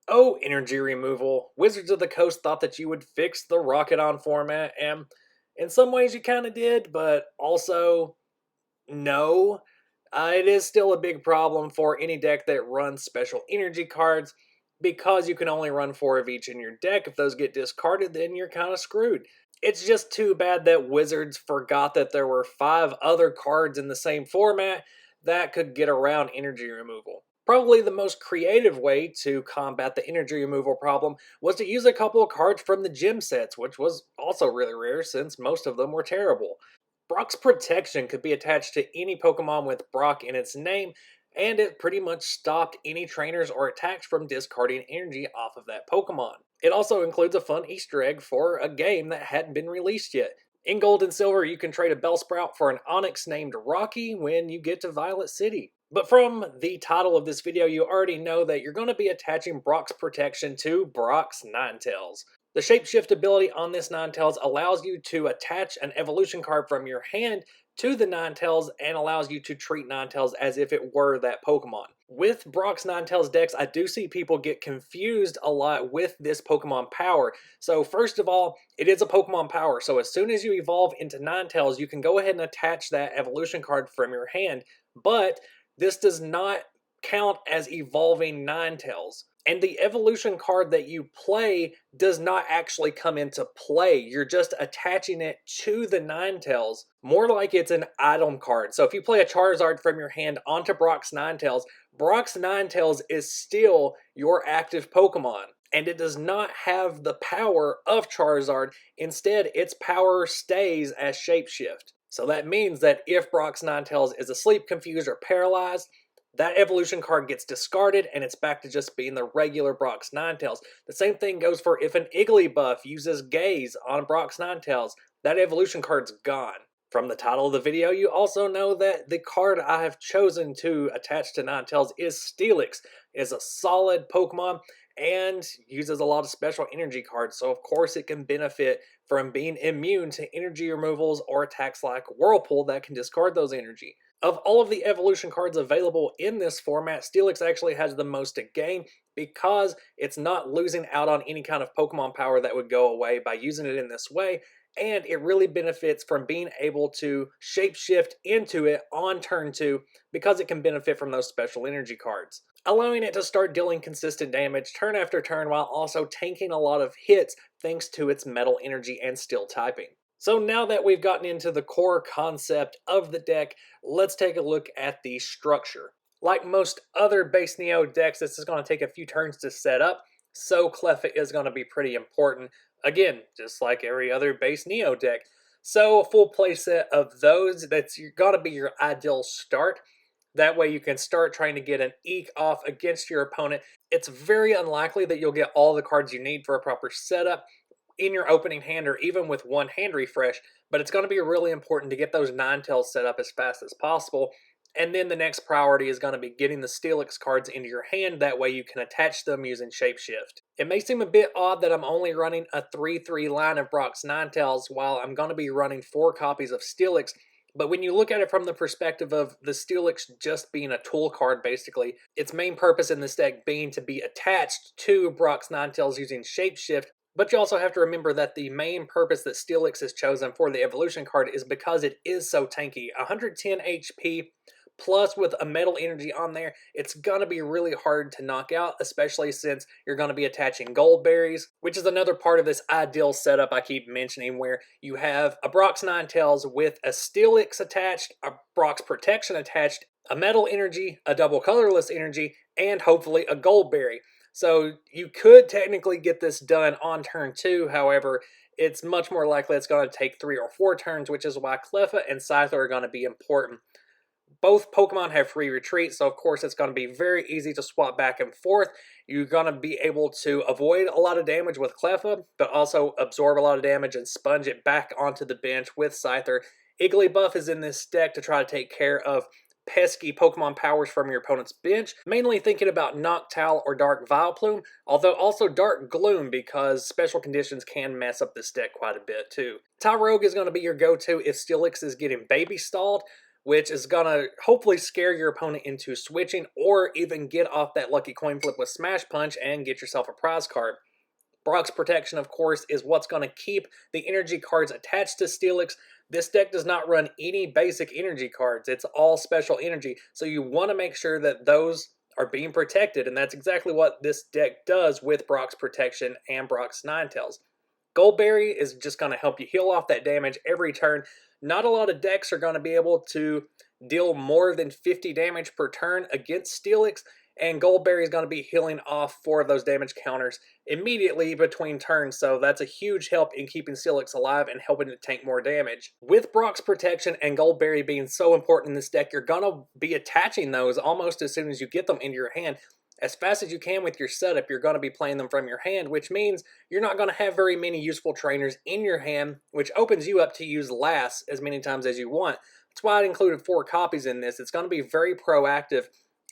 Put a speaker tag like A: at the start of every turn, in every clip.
A: Oh, energy removal. Wizards of the Coast thought that you would fix the Rocket-On format, and in some ways you kind of did, but also, no. It is still a big problem for any deck that runs special energy cards, because you can only run 4 of each in your deck. If those get discarded, then you're kind of screwed. It's just too bad that Wizards forgot that there were 5 other cards in the same format that could get around energy removal. Probably the most creative way to combat the energy removal problem was to use a couple of cards from the gym sets, which was also really rare since most of them were terrible. Brock's protection could be attached to any Pokemon with Brock in its name, and it pretty much stopped any trainers or attacks from discarding energy off of that Pokemon. It also includes a fun Easter egg for a game that hadn't been released yet. In Gold and Silver, you can trade a Bellsprout for an Onix named Rocky when you get to Violet City. But from the title of this video, you already know that you're going to be attaching Brock's protection to Brock's Ninetales. The Shapeshift ability on this Ninetales allows you to attach an evolution card from your hand to the Ninetales and allows you to treat Ninetales as if it were that Pokemon. With Brock's Ninetales decks, I do see people get confused a lot with this Pokemon power. So first of all, it is a Pokemon power, so as soon as you evolve into Ninetales, you can go ahead and attach that evolution card from your hand, but this does not count as evolving Ninetales. And the evolution card that you play does not actually come into play. You're just attaching it to the Ninetales, more like it's an item card. So if you play a Charizard from your hand onto Brock's Ninetales is still your active Pokemon. And it does not have the power of Charizard. Instead, its power stays as Shapeshift. So that means that if Brock's Ninetales is asleep, confused, or paralyzed, that evolution card gets discarded and it's back to just being the regular Brock's Ninetales. The same thing goes for if an Igglybuff uses Gaze on Brock's Ninetales, that evolution card's gone. From the title of the video, you also know that the card I have chosen to attach to Ninetales is Steelix. It is a solid Pokemon and uses a lot of special energy cards, so of course it can benefit from being immune to energy removals or attacks like Whirlpool that can discard those energy. Of all of the evolution cards available in this format, Steelix actually has the most to gain because it's not losing out on any kind of Pokemon power that would go away by using it in this way, and it really benefits from being able to shapeshift into it on turn 2 because it can benefit from those special energy cards, allowing it to start dealing consistent damage turn after turn while also tanking a lot of hits thanks to its metal energy and steel typing. So now that we've gotten into the core concept of the deck, let's take a look at the structure. Like most other base Neo decks, this is going to take a few turns to set up, so Cleffa is going to be pretty important. Again, just like every other base Neo deck. So a full playset of those, that's got to be your ideal start. That way you can start trying to get an eke off against your opponent. It's very unlikely that you'll get all the cards you need for a proper setup in your opening hand or even with one hand refresh, but it's going to be really important to get those Ninetales set up as fast as possible. And then the next priority is going to be getting the Steelix cards into your hand. That way you can attach them using Shapeshift. It may seem a bit odd that I'm only running a 3-3 line of Brock's Ninetales while I'm going to be running 4 copies of Steelix. But when you look at it from the perspective of the Steelix just being a tool card, basically, its main purpose in this deck being to be attached to Brock's Ninetales using Shapeshift, but you also have to remember that the main purpose that Steelix is chosen for the evolution card is because it is so tanky. 110 HP, plus with a metal energy on there, it's going to be really hard to knock out, especially since you're going to be attaching gold berries, which is another part of this ideal setup I keep mentioning, where you have a Brock's Ninetales with a Steelix attached, a Brock's Protection attached, a metal energy, a double colorless energy, and hopefully a gold berry. So you could technically get this done on turn 2, however, it's much more likely it's going to take 3 or 4 turns, which is why Cleffa and Scyther are going to be important. Both Pokemon have free retreat, so of course it's going to be very easy to swap back and forth. You're going to be able to avoid a lot of damage with Cleffa, but also absorb a lot of damage and sponge it back onto the bench with Scyther. Igglybuff is in this deck to try to take care of pesky Pokemon powers from your opponent's bench, mainly thinking about Noctowl or Dark Vileplume, although also Dark Gloom because special conditions can mess up this deck quite a bit too. Tyrogue is going to be your go-to if Steelix is getting baby stalled. which is going to hopefully scare your opponent into switching or even get off that lucky coin flip with Smash Punch and get yourself a prize card. Brock's Protection, of course, is what's going to keep the energy cards attached to Steelix. This deck does not run any basic energy cards. It's all special energy, so you want to make sure that those are being protected, and that's exactly what this deck does with Brock's Protection and Brock's Ninetales. Goldberry is just going to help you heal off that damage every turn. Not a lot of decks are going to be able to deal more than 50 damage per turn against Steelix, and Goldberry is going to be healing off 4 of those damage counters immediately between turns, so that's a huge help in keeping Steelix alive and helping to tank more damage. With Brock's Protection and Goldberry being so important in this deck, you're going to be attaching those almost as soon as you get them into your hand. As fast as you can with your setup, you're going to be playing them from your hand, which means you're not going to have very many useful trainers in your hand, which opens you up to use last as many times as you want. That's why I included 4 copies in this. It's going to be very proactive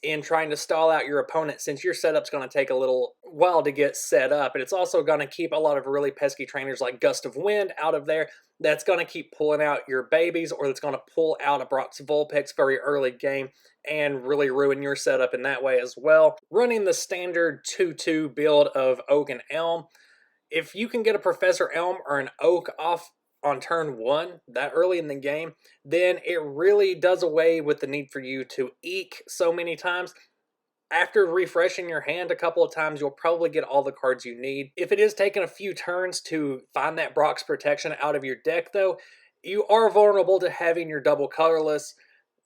A: in trying to stall out your opponent, since your setup's going to take a little while to get set up. And it's also going to keep a lot of really pesky trainers like Gust of Wind out of there. That's going to keep pulling out your babies, or that's going to pull out a Brock's Vulpix very early game and really ruin your setup in that way as well. Running the standard 2-2 build of Oak and Elm, if you can get a Professor Elm or an Oak off on turn 1 that early in the game, then it really does away with the need for you to eke so many times. After refreshing your hand a couple of times, you'll probably get all the cards you need. If it is taking a few turns to find that Brock's Protection out of your deck, though, you are vulnerable to having your double colorless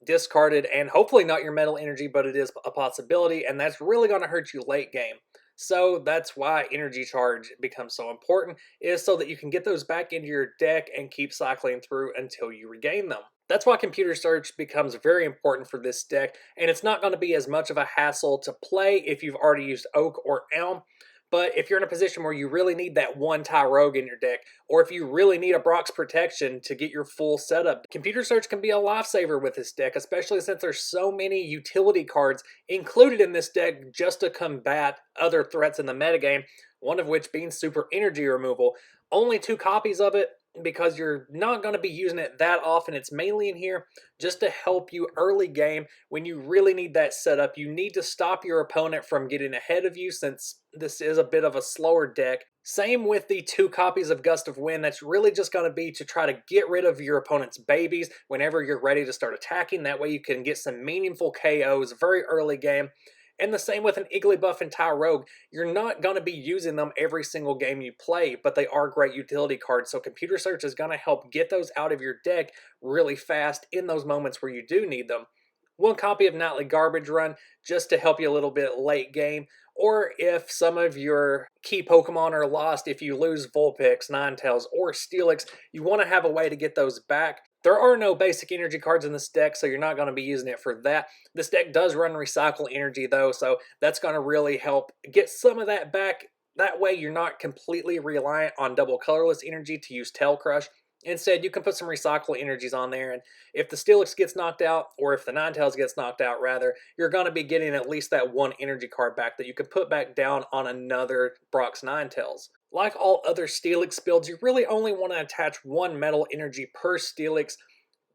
A: discarded, and hopefully not your metal energy, but it is a possibility, and that's really going to hurt you late game. So that's why energy charge becomes so important, is so that you can get those back into your deck and keep cycling through until you regain them. That's why computer search becomes very important for this deck, and it's not going to be as much of a hassle to play if you've already used Oak or Elm. But if you're in a position where you really need that one Rogue in your deck, or if you really need a Brock's Protection to get your full setup, computer search can be a lifesaver with this deck, especially since there's so many utility cards included in this deck just to combat other threats in the metagame, one of which being super energy removal. Only 2 copies of it, because you're not going to be using it that often. It's mainly in here just to help you early game when you really need that setup. You need to stop your opponent from getting ahead of you, since this is a bit of a slower deck. Same with the 2 copies of Gust of Wind. That's really just going to be to try to get rid of your opponent's babies whenever you're ready to start attacking. That way you can get some meaningful KOs very early game. And the same with an Igglybuff and Rogue. You're not going to be using them every single game you play, but they are great utility cards, so computer search is going to help get those out of your deck really fast in those moments where you do need them. 1 copy of Nightly Garbage Run, just to help you a little bit late game, or if some of your key Pokemon are lost, if you lose Vulpix, Ninetales, or Steelix, you want to have a way to get those back. There are no basic energy cards in this deck, so you're not going to be using it for that. This deck does run Recycle Energy, though, so that's going to really help get some of that back. That way, you're not completely reliant on double colorless energy to use Tail Crush. Instead, you can put some Recycle Energies on there, and if the Steelix gets knocked out, or if the Ninetales gets knocked out, rather, you're going to be getting at least that 1 energy card back that you can put back down on another Brock's Ninetales. Like all other Steelix builds, you really only want to attach 1 metal energy per Steelix.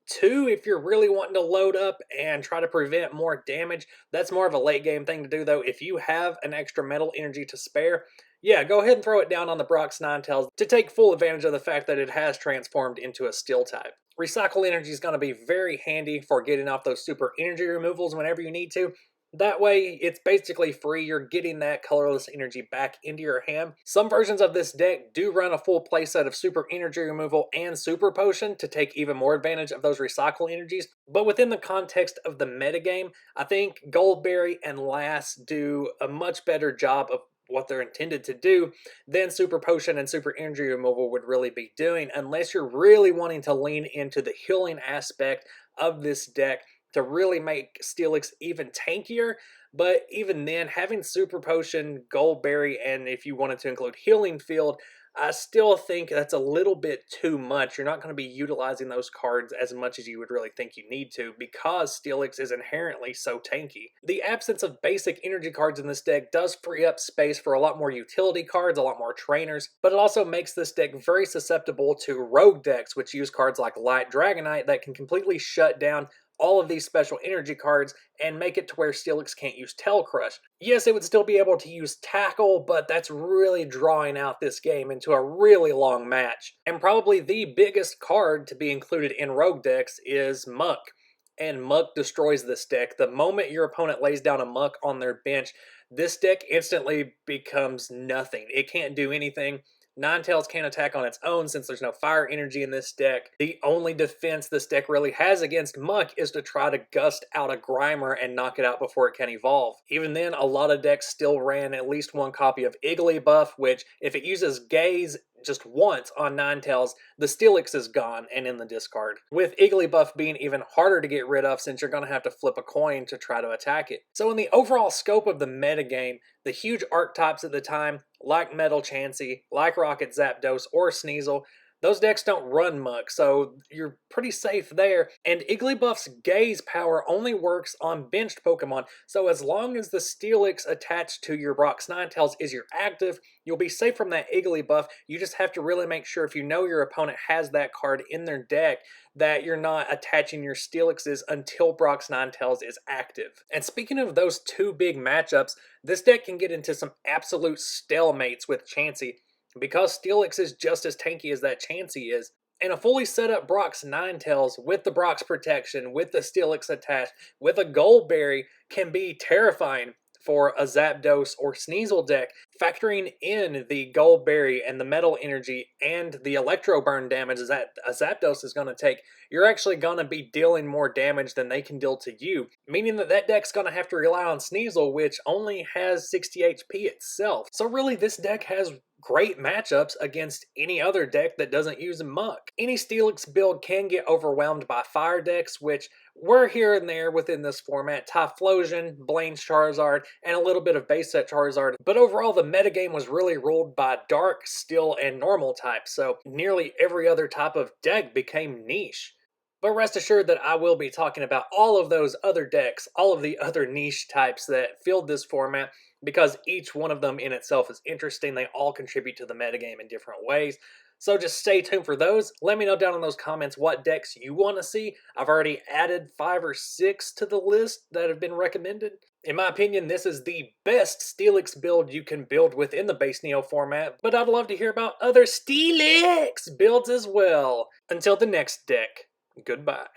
A: 2 if you're really wanting to load up and try to prevent more damage. That's more of a late game thing to do, though. If you have an extra metal energy to spare, yeah, go ahead and throw it down on the Brock's Ninetales to take full advantage of the fact that it has transformed into a Steel type. Recycle Energy is going to be very handy for getting off those super energy removals whenever you need to. That way, it's basically free. You're getting that colorless energy back into your hand. Some versions of this deck do run a full playset of super energy removal and super potion to take even more advantage of those recycle energies. But within the context of the metagame, I think Goldberry and Lass do a much better job of what they're intended to do than super potion and super energy removal would really be doing, unless you're really wanting to lean into the healing aspect of this deck to really make Steelix even tankier. But even then, having Super Potion, Goldberry, and if you wanted to include Healing Field, I still think that's a little bit too much. You're not going to be utilizing those cards as much as you would really think you need to, because Steelix is inherently so tanky. The absence of basic energy cards in this deck does free up space for a lot more utility cards, a lot more trainers, but it also makes this deck very susceptible to rogue decks, which use cards like Light Dragonite that can completely shut down all of these special energy cards and make it to where Steelix can't use Tail Crush. Yes, it would still be able to use Tackle, but that's really drawing out this game into a really long match. And probably the biggest card to be included in Rogue decks is Muck. And Muck destroys this deck. The moment your opponent lays down a Muck on their bench, this deck instantly becomes nothing. It can't do anything. Ninetales can't attack on its own since there's no fire energy in this deck. The only defense this deck really has against Muck is to try to gust out a Grimer and knock it out before it can evolve. Even then, a lot of decks still ran at least one copy of Igglybuff, which, if it uses Gaze just once on Ninetales, the Steelix is gone and in the discard. With Igglybuff being even harder to get rid of since you're going to have to flip a coin to try to attack it. So in the overall scope of the metagame, the huge archetypes at the time, like Metal Chansey, like Rocket Zapdos, or Sneasel, those decks don't run Muck, so you're pretty safe there. And Igglybuff's Gaze power only works on benched Pokemon, so as long as the Steelix attached to your Brock's Ninetales is your active, you'll be safe from that Igglybuff. You just have to really make sure if you know your opponent has that card in their deck that you're not attaching your Steelixes until Brock's Ninetales is active. And speaking of those two big matchups, this deck can get into some absolute stalemates with Chansey, because Steelix is just as tanky as that Chansey is. And a fully set up Brock's Ninetales with the Brock's protection, with the Steelix attached, with a Goldberry can be terrifying for a Zapdos or Sneasel deck. Factoring in the Goldberry and the Metal Energy and the Electro Burn damage that a Zapdos is going to take, you're actually going to be dealing more damage than they can deal to you, meaning that that deck's going to have to rely on Sneasel, which only has 60 HP itself. So really, this deck has great matchups against any other deck that doesn't use Muck. Any Steelix build can get overwhelmed by fire decks, which were here and there within this format. Typhlosion, Blaine's Charizard, and a little bit of base set Charizard. But overall, the metagame was really ruled by Dark, Steel, and Normal types, so nearly every other type of deck became niche. But rest assured that I will be talking about all of those other decks, all of the other niche types that filled this format, because each one of them in itself is interesting. They all contribute to the metagame in different ways. So just stay tuned for those. Let me know down in those comments what decks you want to see. I've already added 5 or 6 to the list that have been recommended. In my opinion, this is the best Steelix build you can build within the base Neo format, but I'd love to hear about other Steelix builds as well. Until the next deck, goodbye.